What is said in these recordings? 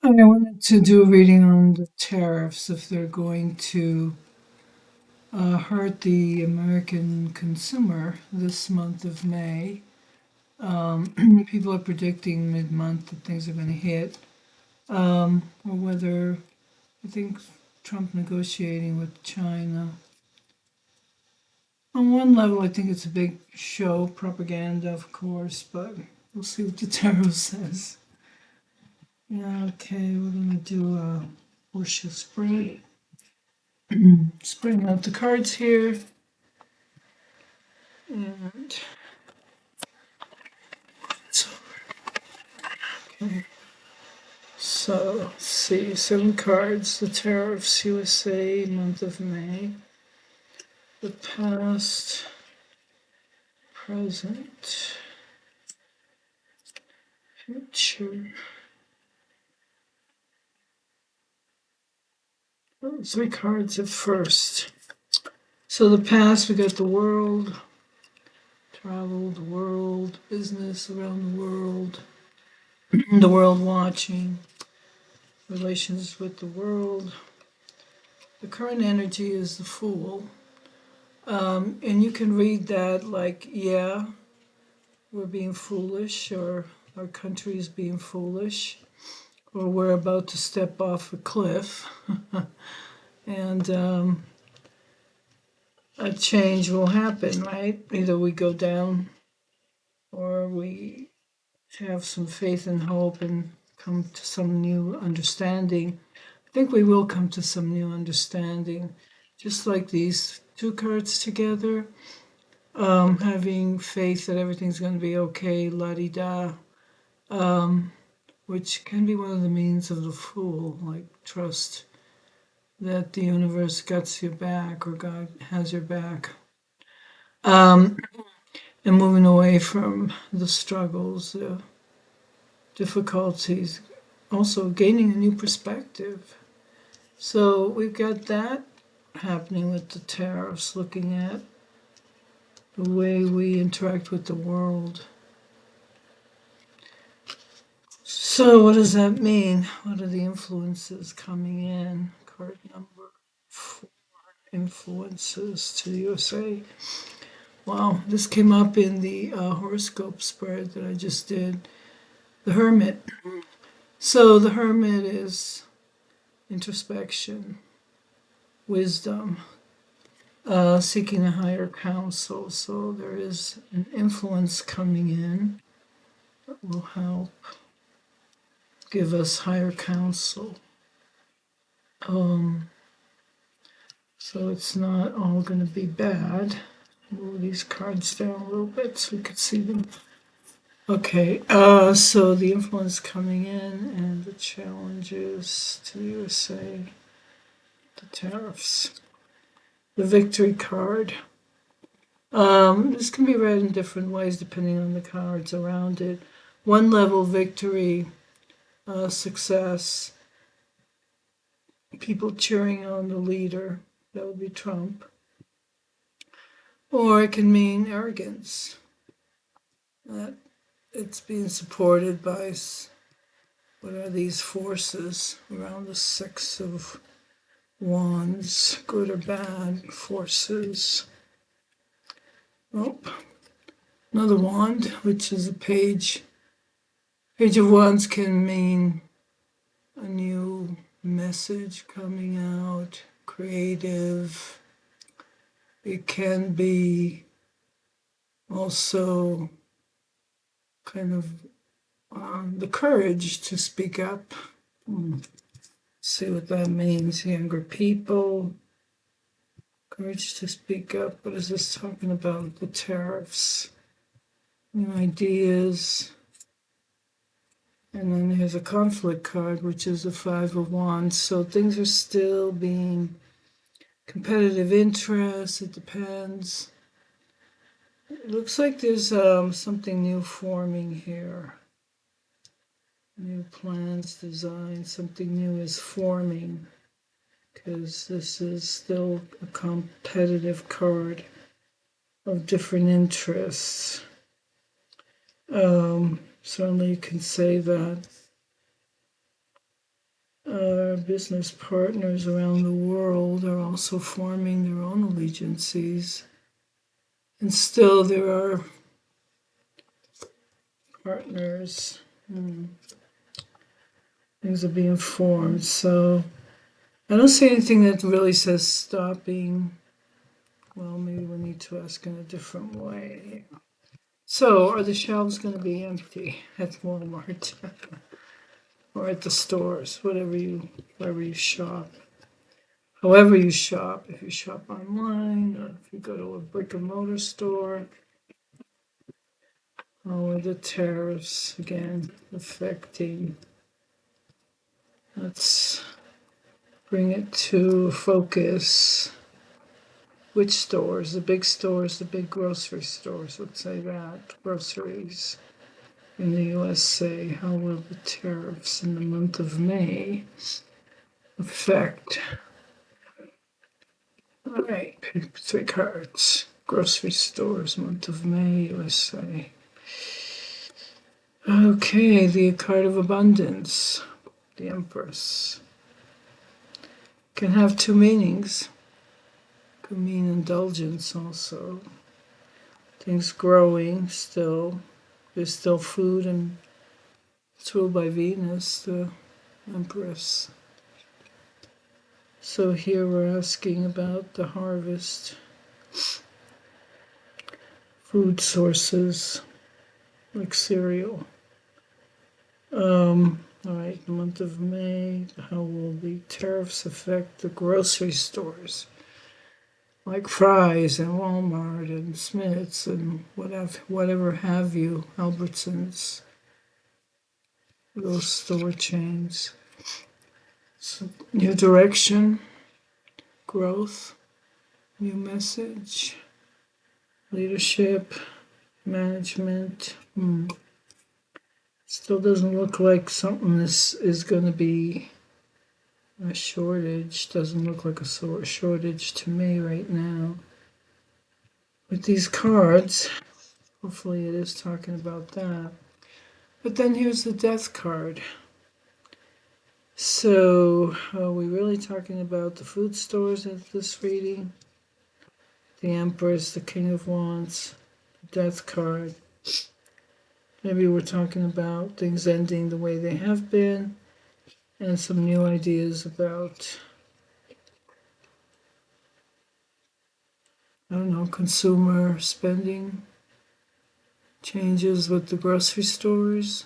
I wanted to do a reading on the tariffs, if they're going to hurt the American consumer this month of May. People are predicting mid-month that things are going to hit, or whether I think Trump negotiating with China. On one level, I think it's a big show, propaganda, of course, but we'll see what the tarot says. Yeah, okay, we're going to do a horseshoe spread. Spreading out the cards here. And so, okay. So let's see, 7 cards. The Tariffs, USA, month of May. The past, present, future. 3 cards at first. So the past, we got the world, travel, the world, business around the world watching, relations with the world. The current energy is the Fool. And you can read that like, yeah, we're being foolish, or our country is being foolish, or we're about to step off a cliff, and a change will happen, right? Either we go down or we have some faith and hope and come to some new understanding. I think we will come to some new understanding, just like these 2 cards together. Having faith that everything's going to be okay, la-di-da, which can be one of the means of the Fool, like trust that the universe got your back, or God has your back. And moving away from the struggles, the difficulties, also gaining a new perspective. So we've got that happening with the tariffs, looking at the way we interact with the world. So what does that mean? What are the influences coming in? Card number 4, influences to the USA. Wow, this came up in the horoscope spread that I just did. The Hermit. So the Hermit is introspection, wisdom, seeking a higher counsel. So there is an influence coming in that will help give us higher counsel. So it's not all going to be bad. Move these cards down a little bit so we could see them. Okay, so the influence coming in and the challenges to the USA, the tariffs, the victory card. This can be read in different ways depending on the cards around it. One level, victory, success, people cheering on the leader, that would be Trump. Or it can mean arrogance, that it's being supported by, what are these forces around the 6 of Wands, good or bad forces. Oh, another wand, which is a page. Page of Wands can mean a new message coming out, creative. It can be also kind of the courage to speak up. See what that means. Younger people, courage to speak up. What is this talking about? The tariffs, new ideas. And then there's a conflict card, which is the 5 of Wands. So things are still being competitive interest. It depends. It looks like there's something new forming here. New plans, design, something new is forming, because this is still a competitive card of different interests. Certainly you can say that. our business partners around the world are also forming their own allegiances. And still there are partners. Things are being formed. So I don't see anything that really says stopping. Well, maybe we need to ask in a different way. So are the shelves going to be empty at Walmart or at the stores, wherever you shop? However you shop, if you shop online or if you go to a brick and mortar store, how are the tariffs again affecting? Let's bring it to focus. Which stores? The big stores, the big grocery stores, let's say that. Groceries in the USA. How will the tariffs in the month of May affect? All right, pick 3 cards. Grocery stores, month of May, USA. Okay, the card of abundance, the Empress. Can have 2 meanings. Could mean indulgence also. Things growing still. There's still food, and it's ruled by Venus, the Empress. So here we're asking about the harvest, food sources like cereal. All right, the month of May, how will the tariffs affect the grocery stores? Like Fry's and Walmart and Smith's and whatever have you, Albertsons, those store chains. So, new direction, growth, new message, leadership, management. Still doesn't look like something this is going to be a shortage. Doesn't look like a shortage to me right now. With these cards, hopefully it is talking about that. But then here's the death card. So are we really talking about the food stores at this reading? The Empress, the King of Wands, the death card. Maybe we're talking about things ending the way they have been and some new ideas about, I don't know, consumer spending, changes with the grocery stores,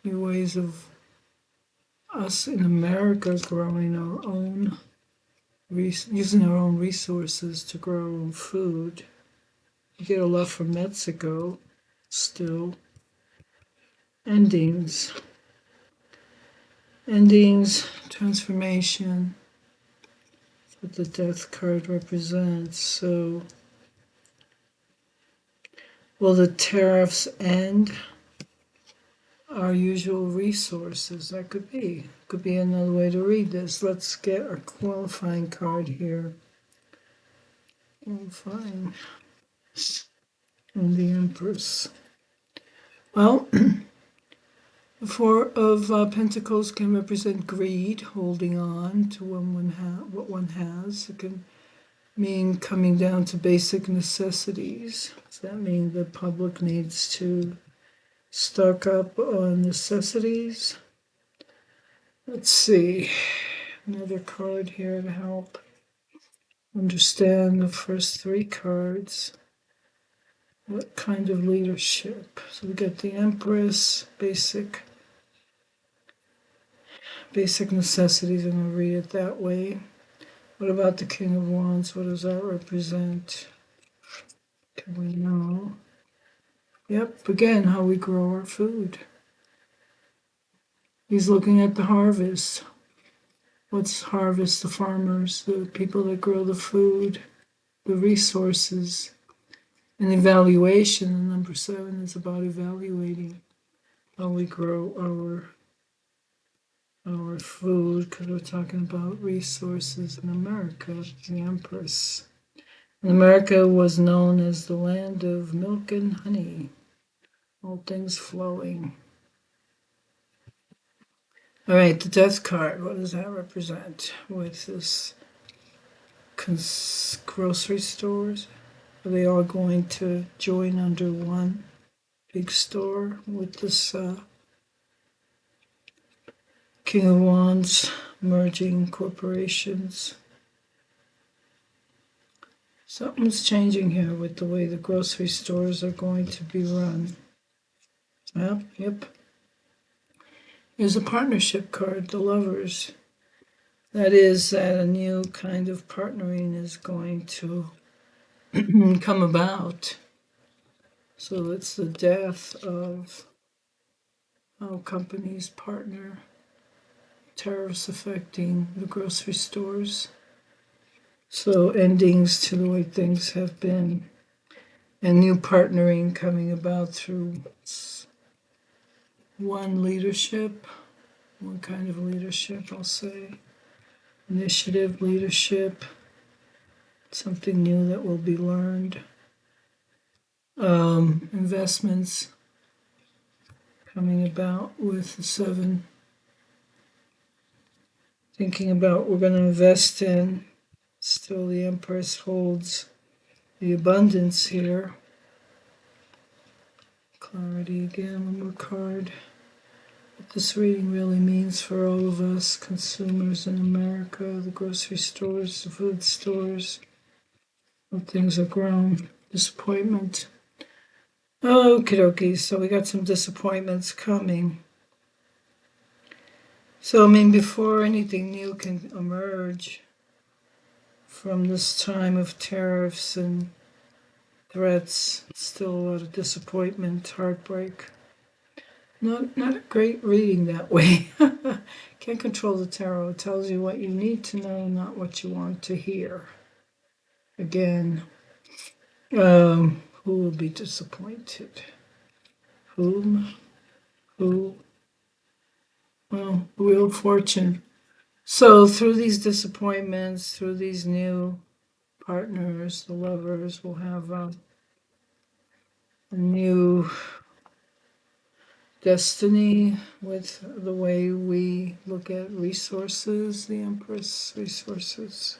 new ways of us in America growing our own, using our own resources to grow our own food. We get a lot from Mexico still. Endings, transformation, what the death card represents. So will the tariffs end our usual resources? That could be another way to read this. Let's get our qualifying card here. Qualifying. And the Empress. Well, the Four of Pentacles can represent greed, holding on to what one has. It can mean coming down to basic necessities. Does that mean the public needs to stock up on necessities? Let's see. Another card here to help understand the first 3 cards. What kind of leadership? So we get the Empress, basic necessities. I'm going to read it that way. What about the King of Wands? What does that represent? Can we know? Yep, again, how we grow our food. He's looking at the harvest. What's harvest? The farmers, the people that grow the food, the resources, and evaluation. Number 7 is about evaluating how we grow our food, because we're talking about resources in America, the Empress. And America was known as the land of milk and honey, all things flowing. All right, the death card, what does that represent with this grocery stores? Are they all going to join under one big store with this King of Wands merging corporations? Something's changing here with the way the grocery stores are going to be run. Yep. There's a partnership card, the Lovers. That is that a new kind of partnering is going to come about. So it's the death of how companies partner, tariffs affecting the grocery stores. So endings to the way things have been, and new partnering coming about through one leadership, one kind of leadership, I'll say. Initiative, leadership, something new that will be learned. Investments coming about with the 7. Thinking about what we're going to invest in. Still, the Empress holds the abundance here. Clarity again, one more card. What this reading really means for all of us consumers in America, the grocery stores, the food stores, how things are grown. Disappointment. Okie dokie, so we got some disappointments coming. So, before anything new can emerge from this time of tariffs and threats, still a lot of disappointment, heartbreak. Not a great reading that way. Can't control the tarot. It tells you what you need to know, not what you want to hear. Again, who will be disappointed? Whom? Who? Well, Wheel of Fortune. So through these disappointments, through these new partners, the Lovers will have a new destiny with the way we look at resources, the Empress resources.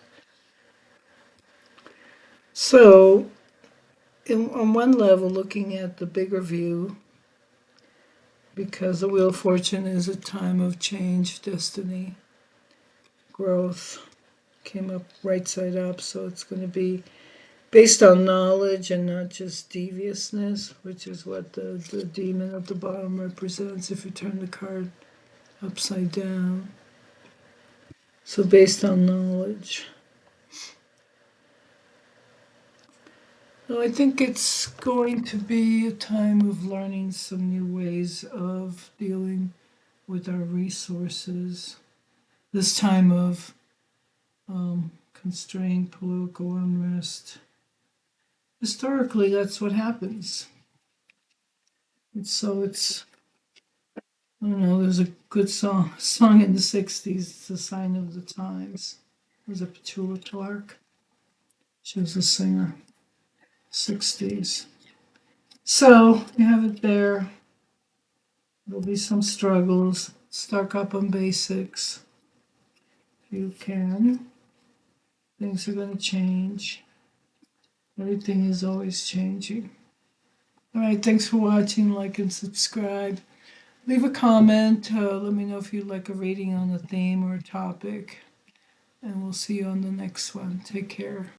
So, on one level, looking at the bigger view, because the Wheel of Fortune is a time of change, destiny, growth, came up right side up, so it's going to be based on knowledge and not just deviousness, which is what the demon at the bottom represents if you turn the card upside down. So based on knowledge. So I think it's going to be a time of learning some new ways of dealing with our resources. This time of constrained political unrest. Historically, that's what happens. And so it's, I don't know, there's a good song in the 60s, it's a sign of the times. It was a Petula Clark. She was a singer, 60s. So you have it there. There'll be some struggles. Stock up on basics. You can. Things are going to change. Everything is always changing. All right, thanks for watching. Like and subscribe. Leave a comment. Let me know if you'd like a reading on a theme or a topic. And we'll see you on the next one. Take care.